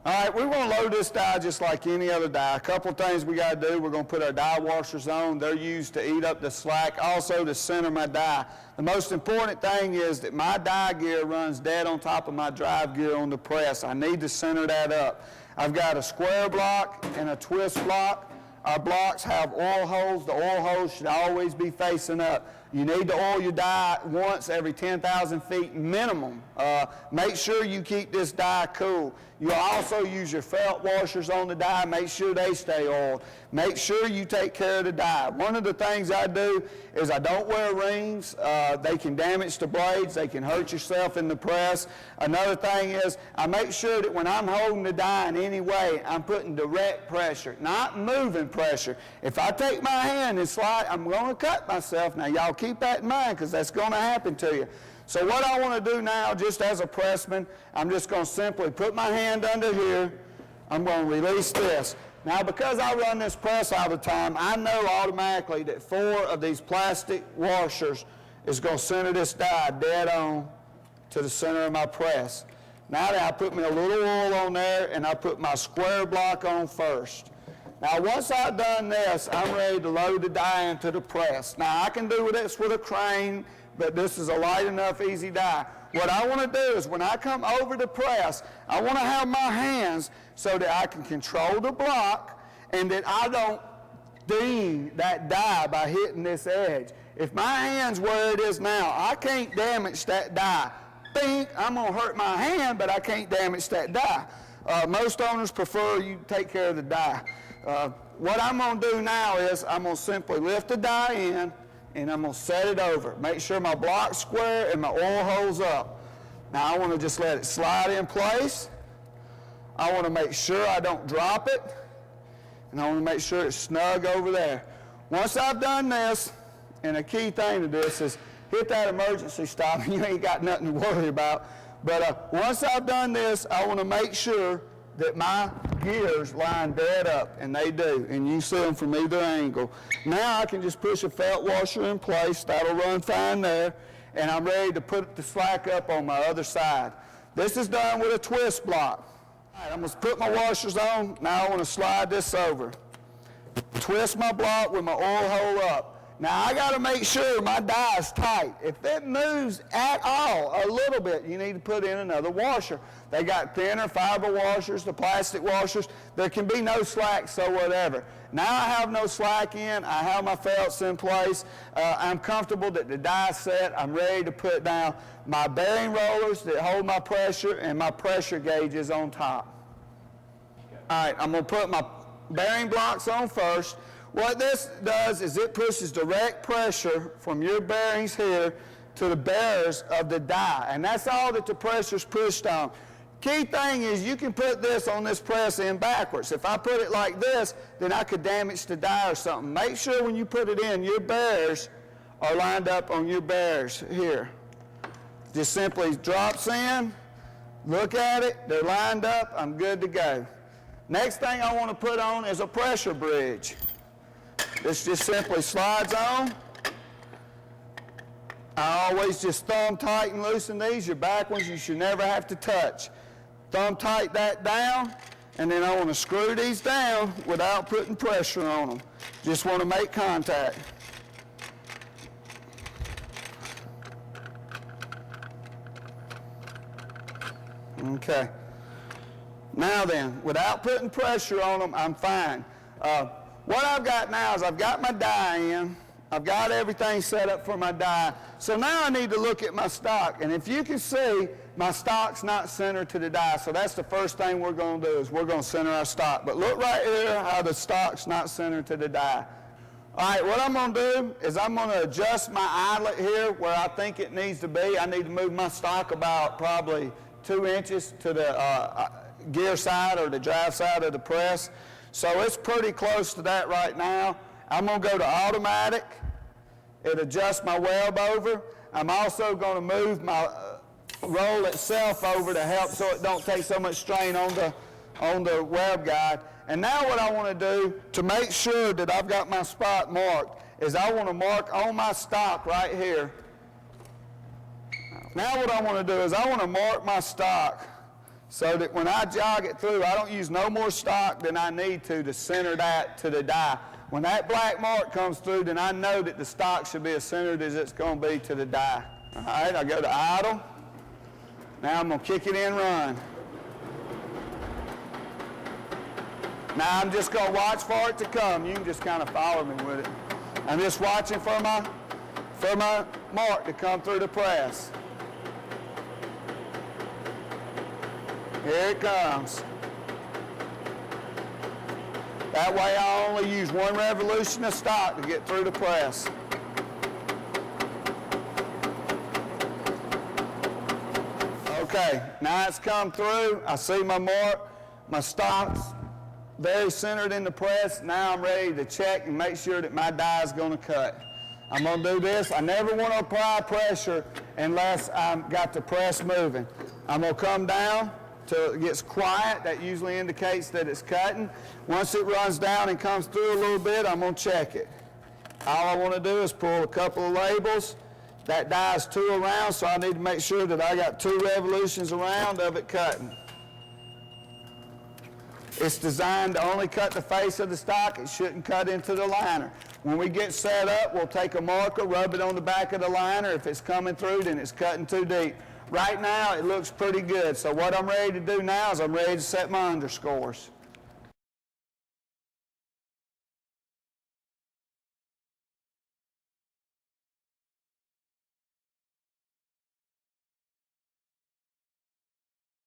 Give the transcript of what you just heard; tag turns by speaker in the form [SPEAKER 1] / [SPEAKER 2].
[SPEAKER 1] All right, we're going to load this die just like any other die. A couple of things we got to do. We're going to put our die washers on. They're used to eat up the slack, also to center my die. The most important thing is that my die gear runs dead on top of my drive gear on the press. I need to center that up. I've got a square block and a twist block. Our blocks have oil holes. The oil holes should always be facing up. You need to oil your die once every 10,000 feet minimum. Make sure you keep this die cool. You'll also use your felt washers on the die. Make sure they stay oiled. Make sure you take care of the die. One of the things I do is I don't wear rings. They can damage the blades. They can hurt yourself in the press. Another thing is I make sure that when I'm holding the die in any way, I'm putting direct pressure, not moving pressure. If I take my hand and slide, I'm going to cut myself. Now, y'all keep that in mind because that's going to happen to you. So what I want to do now, just as a pressman, I'm just going to simply put my hand under here. I'm going to release this. Now, because I run this press all the time, I know automatically that 4 of these plastic washers is going to center this die dead on to the center of my press. Now that I put me a little oil on there, and I put my square block on first. Now, once I've done this, I'm ready to load the die into the press. Now, I can do this with a crane, but this is a light enough, easy die. What I want to do is when I come over the press, I want to have my hands so that I can control the block and that I don't ding that die by hitting this edge. If my hand's where it is now, I can't damage that die. Bing, I'm going to hurt my hand, but I can't damage that die. Most owners prefer you take care of the die. What I'm going to do now is I'm going to simply lift the die in, and I'm going to set it over. Make sure my block's square and my oil hole's up. Now I want to just let it slide in place. I want to make sure I don't drop it. And I want to make sure it's snug over there. Once I've done this, and a key thing to this is hit that emergency stop and you ain't got nothing to worry about. But once I've done this, I want to make sure that my gears line dead up, and they do, and you see them from either angle. Now I can just push a felt washer in place. That'll run fine there, and I'm ready to put the slack up on my other side. This is done with a twist block. All right, I'm going to put my washers on. Now I want to slide this over. Twist my block with my oil hole up. Now I got to make sure my die is tight. If it moves at all, a little bit, you need to put in another washer. They got thinner fiber washers, the plastic washers. There can be no slack, so whatever. Now I have no slack in. I have my felts in place. I'm comfortable that the die is set. I'm ready to put down my bearing rollers that hold my pressure and my pressure gauges on top. All right, I'm going to put my bearing blocks on first. What this does is it pushes direct pressure from your bearings here to the bearers of the die, and that's all that the pressure's pushed on. Key thing is you can put this on this press in backwards. If I put it like this, then I could damage the die or something. Make sure when you put it in, your bearers are lined up on your bearers here. Just simply drops in, look at it, they're lined up, I'm good to go. Next thing I want to put on is a pressure bridge. This just simply slides on. I always just thumb tight and loosen these. Your back ones you should never have to touch. Thumb tight that down, and then I want to screw these down without putting pressure on them. Just want to make contact. Okay. Now then, without putting pressure on them, I'm fine. What I've got now is I've got my die in. I've got everything set up for my die. So now I need to look at my stock. And if you can see, my stock's not centered to the die. So that's the first thing we're going to do is we're going to center our stock. But look right here how the stock's not centered to the die. All right, what I'm going to do is I'm going to adjust my eyelet here where I think it needs to be. I need to move my stock about probably 2 inches to the gear side or the drive side of the press. So it's pretty close to that right now. I'm going to go to automatic. It adjusts my web over. I'm also going to move my roll itself over to help so it don't take so much strain on the web guide. And now what I want to do to make sure that I've got my spot marked is I want to mark on my stock right here. Now what I want to do is I want to mark my stock so that when I jog it through, I don't use no more stock than I need to center that to the die. When that black mark comes through, then I know that the stock should be as centered as it's going to be to the die. All right, I go to idle. Now I'm going to kick it in run. Now I'm just going to watch for it to come. You can just kind of follow me with it. I'm just watching for my mark to come through the press. Here it comes. That way I only use one revolution of stock to get through the press. Okay, now it's come through. I see my mark, my stock's very centered in the press. Now I'm ready to check and make sure that my die is going to cut. I'm going to do this. I never want to apply pressure unless I've got the press moving. I'm going to come down till it gets quiet. That usually indicates that it's cutting. Once it runs down and comes through a little bit, I'm going to check it. All I want to do is pull a couple of labels. That die is 2 around, so I need to make sure that I got 2 revolutions around of it cutting. It's designed to only cut the face of the stock. It shouldn't cut into the liner. When we get set up, we'll take a marker, rub it on the back of the liner. If it's coming through, then it's cutting too deep. Right now, it looks pretty good. So what I'm ready to do now is I'm ready to set my underscores.